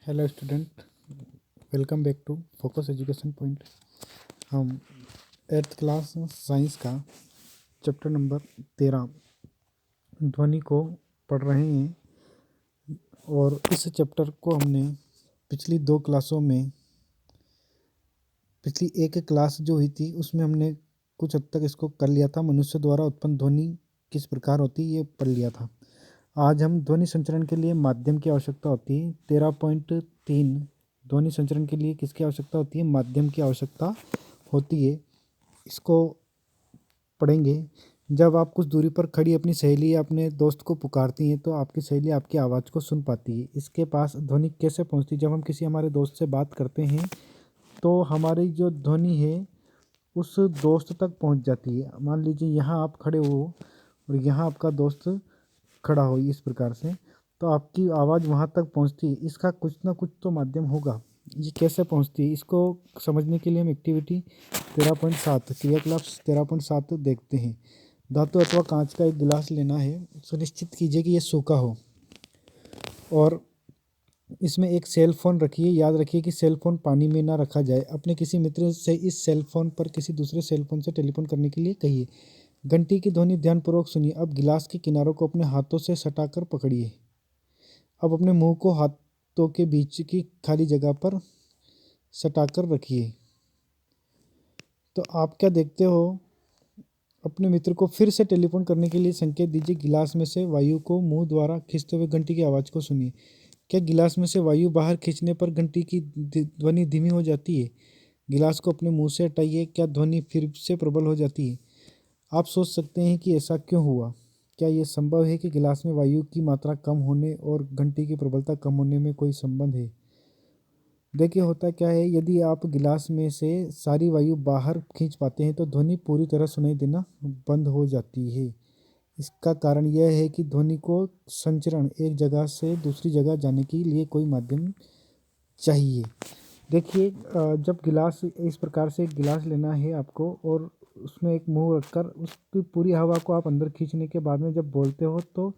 Hello student, welcome back to focus education point. हम 8th class science का chapter number 13 ध्वनि को पढ़ रहे हैं। और इस चैप्टर को हमने पिछली दो क्लासों में, पिछली एक क्लास जो हुई थी उसमें हमने कुछ हद तक इसको कर लिया था। मनुष्य द्वारा उत्पन्न ध्वनि किस प्रकार होती है ये पढ़ लिया था। आज हम ध्वनि संचरण के लिए माध्यम की आवश्यकता होती है। 13.3 ध्वनि संचरण के लिए किसकी आवश्यकता होती है? माध्यम की आवश्यकता होती है। इसको पढ़ेंगे। जब आप कुछ दूरी पर खड़ी अपनी सहेली या अपने दोस्त को पुकारती हैं तो आपकी सहेली आपकी आवाज़ को सुन पाती है। इसके पास ध्वनि कैसे पहुंचती है? जब हम किसी हमारे दोस्त से बात करते हैं तो हमारी जो ध्वनि है उस दोस्त तक पहुंच जाती है। मान लीजिए यहाँ आप खड़े हो और यहाँ आपका दोस्त खड़ा हो इस प्रकार से, तो आपकी आवाज़ वहाँ तक पहुँचती है। इसका कुछ ना कुछ तो माध्यम होगा। ये कैसे पहुँचती है इसको समझने के लिए हम एक्टिविटी 13.7 क्रियाकलाप 13.7 देखते हैं। धातु अथवा कांच का एक गिलास लेना है। सुनिश्चित कीजिए कि यह सूखा हो और इसमें एक सेल फोन रखिए। याद रखिए कि सेल फोन पानी में ना रखा जाए। अपने किसी मित्र से इस सेल फोन पर किसी दूसरे सेल फोन से टेलीफोन करने के लिए कहिए। घंटी की ध्वनि ध्यानपूर्वक सुनिए। अब गिलास के किनारों को अपने हाथों से सटाकर पकड़िए। अब अपने मुंह को हाथों के बीच की खाली जगह पर सटाकर रखिए। तो आप क्या देखते हो? अपने मित्र को फिर से टेलीफोन करने के लिए संकेत दीजिए। गिलास में से वायु को मुंह द्वारा खींचते हुए घंटी की आवाज़ को सुनिए। क्या गिलास में से वायु बाहर खींचने पर घंटी की ध्वनि धीमी हो जाती है? गिलास को अपने मुंह से हटाइए। क्या ध्वनि फिर से प्रबल हो जाती है? आप सोच सकते हैं कि ऐसा क्यों हुआ। क्या यह संभव है कि गिलास में वायु की मात्रा कम होने और घंटी की प्रबलता कम होने में कोई संबंध है? देखिए होता क्या है, यदि आप गिलास में से सारी वायु बाहर खींच पाते हैं तो ध्वनि पूरी तरह सुनाई देना बंद हो जाती है। इसका कारण यह है कि ध्वनि को संचरण एक जगह से दूसरी जगह जाने के लिए कोई माध्यम चाहिए। देखिए जब गिलास इस प्रकार से एक गिलास लेना है आपको और उसमें एक मुंह रखकर उसकी पूरी हवा को आप अंदर खींचने के बाद में जब बोलते हो तो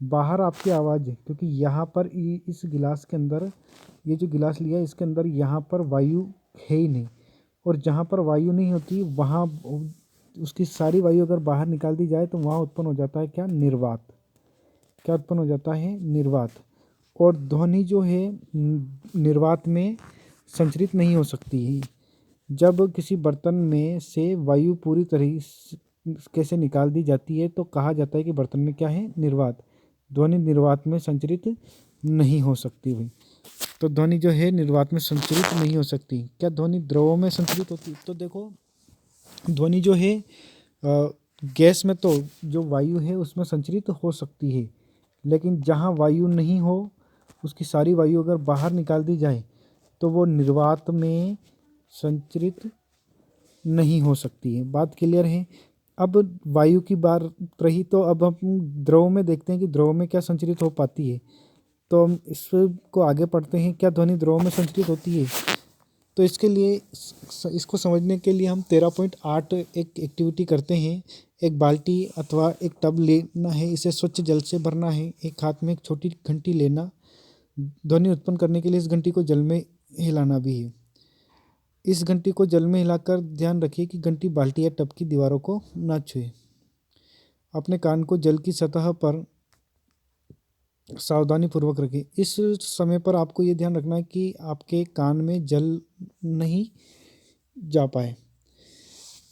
बाहर आपकी आवाज़ है, क्योंकि यहाँ पर इस गिलास के अंदर, ये जो गिलास लिया है इसके अंदर यहाँ पर वायु है ही नहीं। और जहाँ पर वायु नहीं होती वहाँ उसकी सारी वायु अगर बाहर निकाल दी जाए तो वहाँ उत्पन्न हो जाता है क्या? निर्वात। क्या उत्पन्न हो जाता है? निर्वात। और ध्वनि जो है निर्वात में संचरित नहीं हो सकती है। जब किसी बर्तन में से वायु पूरी तरीके से निकाल दी जाती है तो कहा जाता है कि बर्तन में क्या है? निर्वात। ध्वनि निर्वात में संचरित नहीं हो सकती भाई। तो ध्वनि जो है निर्वात में संचरित नहीं हो सकती। क्या ध्वनि द्रवों में संचरित होती? तो देखो ध्वनि जो है गैस में तो जो वायु है उसमें संचरित हो सकती है, लेकिन जहाँ वायु नहीं हो उसकी सारी वायु अगर बाहर निकाल दी जाए तो वो निर्वात में संचरित नहीं हो सकती है। बात क्लियर है? अब वायु की बात रही तो अब हम द्रव में देखते हैं कि द्रव में क्या संचरित हो पाती है। तो हम इसको आगे पढ़ते हैं। क्या ध्वनि द्रव में संचरित होती है? तो इसके लिए इसको समझने के लिए हम 13.8 एक एक्टिविटी करते हैं। एक बाल्टी अथवा एक टब लेना है, इसे स्वच्छ जल से भरना है। एक हाथ में एक छोटी घंटी लेना। ध्वनि उत्पन्न करने के लिए इस घंटी को जल में हिलाना भी है। इस घंटी को जल में हिलाकर ध्यान रखिए कि घंटी बाल्टी या टब की दीवारों को ना छुए। अपने कान को जल की सतह पर सावधानी पूर्वक रखें। इस समय पर आपको ये ध्यान रखना है कि आपके कान में जल नहीं जा पाए।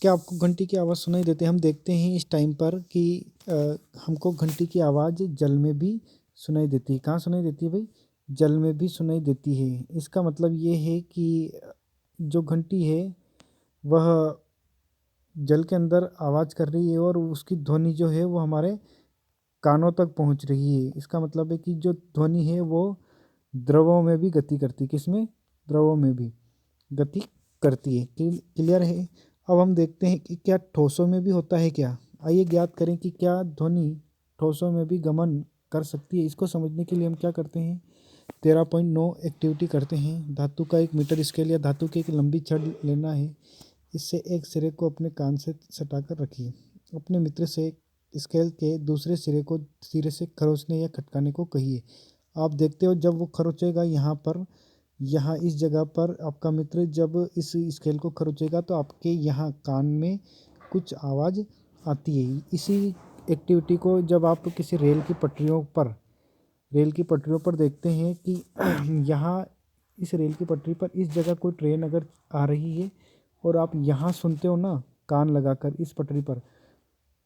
क्या आपको घंटी की आवाज़ सुनाई देती है? हम देखते हैं इस टाइम पर कि हमको घंटी की आवाज़ जल में भी सुनाई देती है। कहाँ सुनाई देती है भाई? जल में भी सुनाई देती है। इसका मतलब ये है कि जो घंटी है वह जल के अंदर आवाज़ कर रही है और उसकी ध्वनि जो है वो हमारे कानों तक पहुंच रही है। इसका मतलब है कि जो ध्वनि है वो द्रवों में भी गति करती है। किसमें? द्रवों में भी गति करती है। क्लियर है? अब हम देखते हैं कि क्या ठोसों में भी होता है क्या। आइए ज्ञात करें कि क्या ध्वनि ठोसों में भी गमन कर सकती है। इसको समझने के लिए हम क्या करते हैं? 13.9 एक्टिविटी करते हैं। धातु का एक मीटर स्केल या धातु की एक लंबी छड़ लेना है। इससे एक सिरे को अपने कान से सटाकर रखिए। अपने मित्र से स्केल के दूसरे सिरे को सिरे से खरोंचने या खटकाने को कहिए। आप देखते हो जब वो खरोचेगा यहाँ पर, यहाँ इस जगह पर आपका मित्र जब इस स्केल को खरोचेगा तो आपके यहाँ कान में कुछ आवाज़ आती है। इसी एक्टिविटी को जब आप किसी रेल की पटरियों पर देखते हैं कि यहाँ इस रेल की पटरी पर इस जगह कोई ट्रेन अगर आ रही है और आप यहाँ सुनते हो ना कान लगाकर इस पटरी पर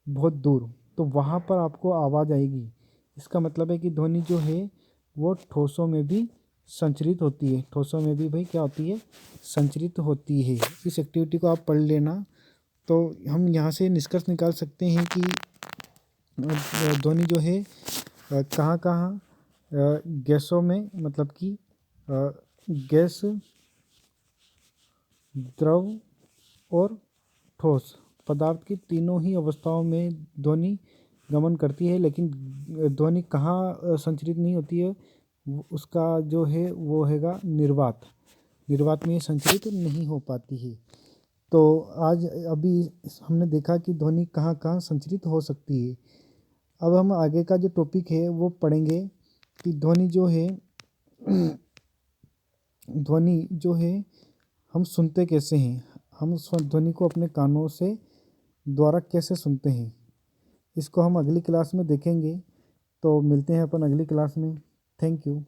बहुत दूर, तो वहाँ पर आपको आवाज़ आएगी। इसका मतलब है कि ध्वनि जो है वो ठोसों में भी संचरित होती है। ठोसों में भी भाई क्या होती है, संचरित होती है। इस एक्टिविटी को आप पढ़ लेना। तो हम यहाँ से निष्कर्ष निकाल सकते हैं कि ध्वनि जो है कहाँ कहाँ गैसों में, मतलब कि गैस, द्रव और ठोस पदार्थ की तीनों ही अवस्थाओं में ध्वनि गमन करती है। लेकिन ध्वनि कहाँ संचरित नहीं होती है, उसका जो है वो हैगा निर्वात। निर्वात में ये संचरित नहीं हो पाती है। तो आज अभी हमने देखा कि ध्वनि कहाँ कहाँ संचरित हो सकती है। अब हम आगे का जो टॉपिक है वो पढ़ेंगे कि ध्वनि जो है हम सुनते कैसे हैं, हम ध्वनि को अपने कानों से द्वारा कैसे सुनते हैं, इसको हम अगली क्लास में देखेंगे। तो मिलते हैं अपन अगली क्लास में। Thank you.